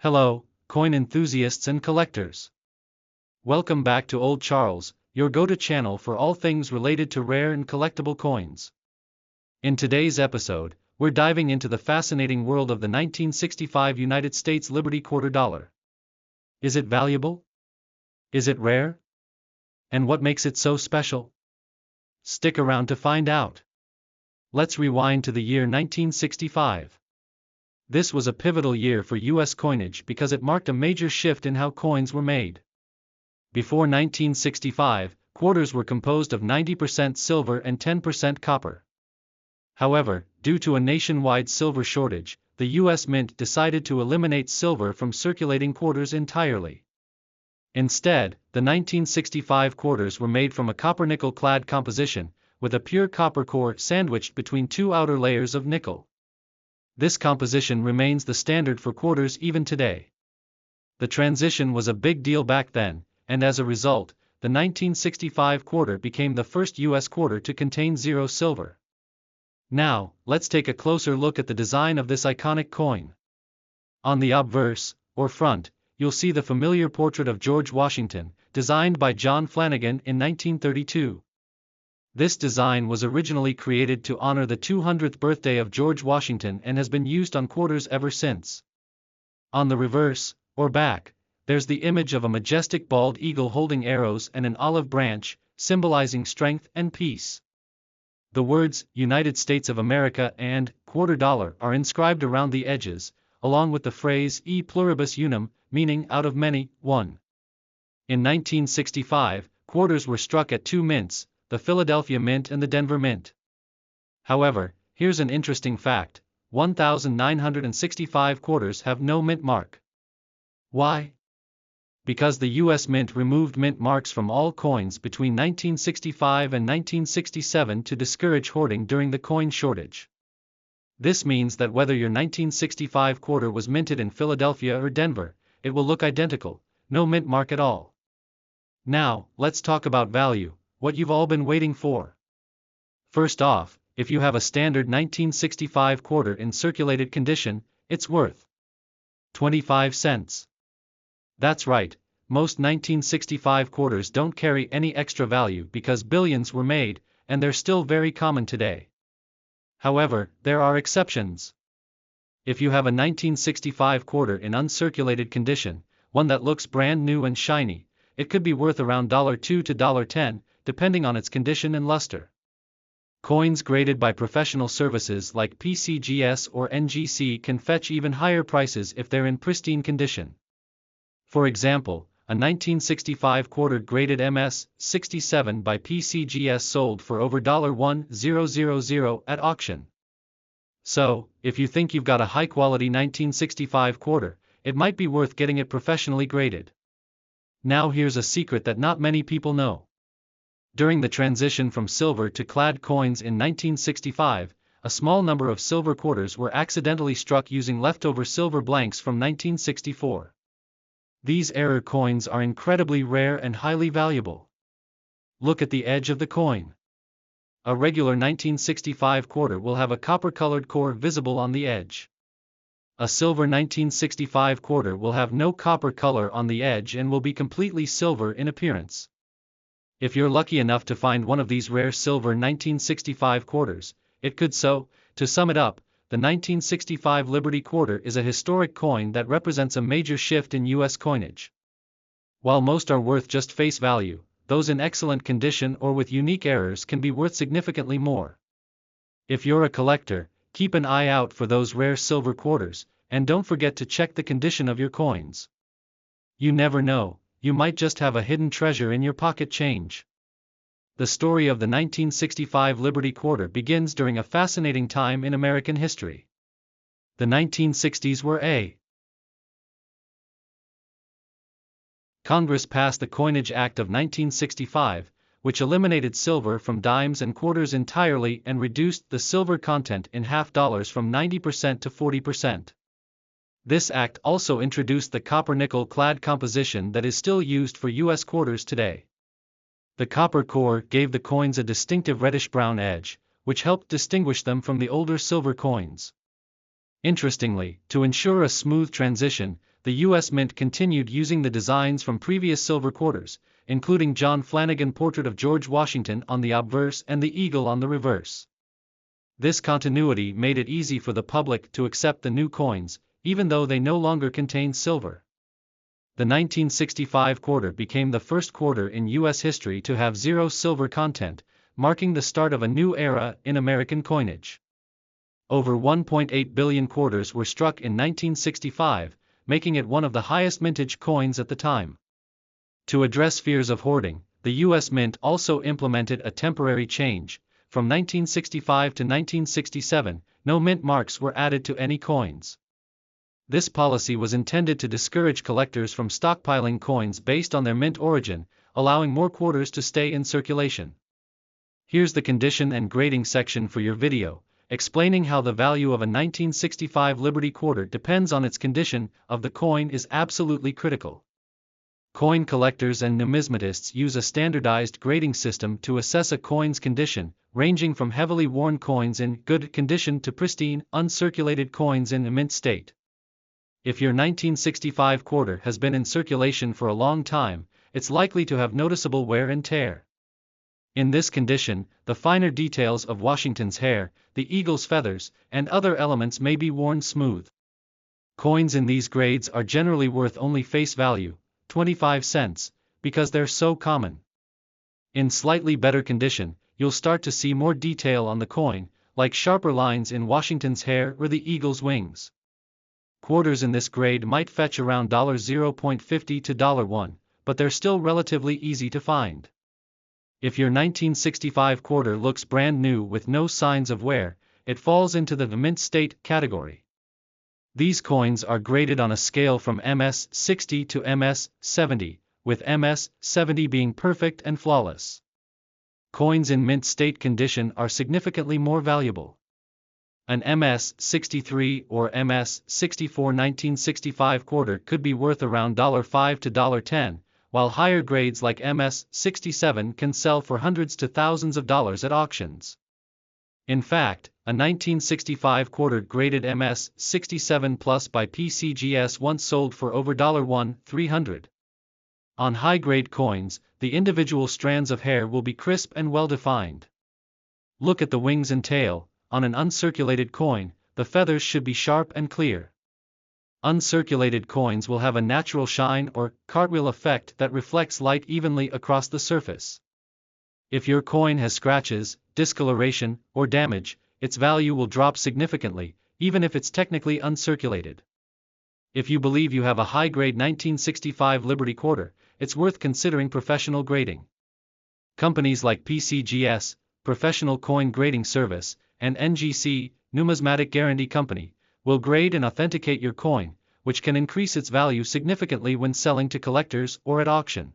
Hello, coin enthusiasts and collectors. Welcome back to Old Charles, your go-to channel for all things related to rare and collectible coins. In today's episode, we're diving into the fascinating world of the 1965 United States Liberty Quarter Dollar. Is it valuable? Is it rare? And what makes it so special? Stick around to find out. Let's rewind to the year 1965. This was a pivotal year for U.S. coinage because it marked a major shift in how coins were made. Before 1965, quarters were composed of 90% silver and 10% copper. However, due to a nationwide silver shortage, the U.S. Mint decided to eliminate silver from circulating quarters entirely. Instead, the 1965 quarters were made from a copper-nickel clad composition, with a pure copper core sandwiched between two outer layers of nickel. This composition remains the standard for quarters even today. The transition was a big deal back then, and as a result, the 1965 quarter became the first U.S. quarter to contain zero silver. Now, let's take a closer look at the design of this iconic coin. On the obverse, or front, you'll see the familiar portrait of George Washington, designed by John Flanagan in 1932. This design was originally created to honor the 200th birthday of George Washington and has been used on quarters ever since. On the reverse, or back, there's the image of a majestic bald eagle holding arrows and an olive branch, symbolizing strength and peace. The words, United States of America and quarter dollar are inscribed around the edges, along with the phrase e pluribus unum, meaning out of many, one. In 1965, quarters were struck at two mints, the Philadelphia Mint and the Denver Mint. However, here's an interesting fact: 1,965 quarters have no mint mark. Why? Because the U.S. Mint removed mint marks from all coins between 1965 and 1967 to discourage hoarding during the coin shortage. This means that whether your 1965 quarter was minted in Philadelphia or Denver, it will look identical, no mint mark at all. Now, let's talk about value, what you've all been waiting for. First off, if you have a standard 1965 quarter in circulated condition, it's worth 25 cents. That's right, most 1965 quarters don't carry any extra value because billions were made, and they're still very common today. However, there are exceptions. If you have a 1965 quarter in uncirculated condition, one that looks brand new and shiny, it could be worth around $2 to $10, depending on its condition and luster. Coins graded by professional services like PCGS or NGC can fetch even higher prices if they're in pristine condition. For example, a 1965 quarter graded MS-67 by PCGS sold for over $1,000 at auction. So, if you think you've got a high-quality 1965 quarter, it might be worth getting it professionally graded. Now here's a secret that not many people know. During the transition from silver to clad coins in 1965, a small number of silver quarters were accidentally struck using leftover silver blanks from 1964. These error coins are incredibly rare and highly valuable. Look at the edge of the coin. A regular 1965 quarter will have a copper-colored core visible on the edge. A silver 1965 quarter will have no copper color on the edge and will be completely silver in appearance. If you're lucky enough to find one of these rare silver 1965 quarters, it could to sum it up, the 1965 Liberty Quarter is a historic coin that represents a major shift in U.S. coinage. While most are worth just face value, those in excellent condition or with unique errors can be worth significantly more. If you're a collector, keep an eye out for those rare silver quarters, and don't forget to check the condition of your coins. You never know, you might just have a hidden treasure in your pocket change. The story of the 1965 Liberty Quarter begins during a fascinating time in American history. The 1960s were a Congress passed the Coinage Act of 1965, which eliminated silver from dimes and quarters entirely and reduced the silver content in half dollars from 90% to 40%. This act also introduced the copper-nickel clad composition that is still used for U.S. quarters today. The copper core gave the coins a distinctive reddish-brown edge, which helped distinguish them from the older silver coins. Interestingly, to ensure a smooth transition, the U.S. Mint continued using the designs from previous silver quarters, including John Flanagan portrait of George Washington on the obverse and the eagle on the reverse. This continuity made it easy for the public to accept the new coins, even though they no longer contained silver. The 1965 quarter became the first quarter in U.S. history to have zero silver content, marking the start of a new era in American coinage. Over 1.8 billion quarters were struck in 1965, making it one of the highest mintage coins at the time. To address fears of hoarding, the U.S. Mint also implemented a temporary change. From 1965 to 1967, no mint marks were added to any coins. This policy was intended to discourage collectors from stockpiling coins based on their mint origin, allowing more quarters to stay in circulation. Here's the condition and grading section for your video, explaining how the value of a 1965 Liberty quarter depends on its condition of the coin is absolutely critical. Coin collectors and numismatists use a standardized grading system to assess a coin's condition, ranging from heavily worn coins in good condition to pristine, uncirculated coins in a mint state. If your 1965 quarter has been in circulation for a long time, it's likely to have noticeable wear and tear. In this condition, the finer details of Washington's hair, the eagle's feathers, and other elements may be worn smooth. Coins in these grades are generally worth only face value, 25 cents, because they're so common. In slightly better condition, you'll start to see more detail on the coin, like sharper lines in Washington's hair or the eagle's wings. Quarters in this grade might fetch around $0.50 to $1, but they're still relatively easy to find. If your 1965 quarter looks brand new with no signs of wear, it falls into the mint state category. These coins are graded on a scale from MS-60 to MS-70, with MS-70 being perfect and flawless. Coins in mint state condition are significantly more valuable. An MS-63 or MS-64 1965 quarter could be worth around $5 to $10, while higher grades like MS-67 can sell for hundreds to thousands of dollars at auctions. In fact, a 1965 quarter graded MS-67 Plus by PCGS once sold for over $1,300. On high-grade coins, the individual strands of hair will be crisp and well-defined. Look at the wings and tail. On an uncirculated coin, the feathers should be sharp and clear. Uncirculated coins will have a natural shine or cartwheel effect that reflects light evenly across the surface. If your coin has scratches, discoloration, or damage, its value will drop significantly, even if it's technically uncirculated. If you believe you have a high-grade 1965 Liberty quarter, it's worth considering professional grading. Companies like PCGS, Professional Coin Grading Service, and NGC, Numismatic Guarantee Company, will grade and authenticate your coin, which can increase its value significantly when selling to collectors or at auction.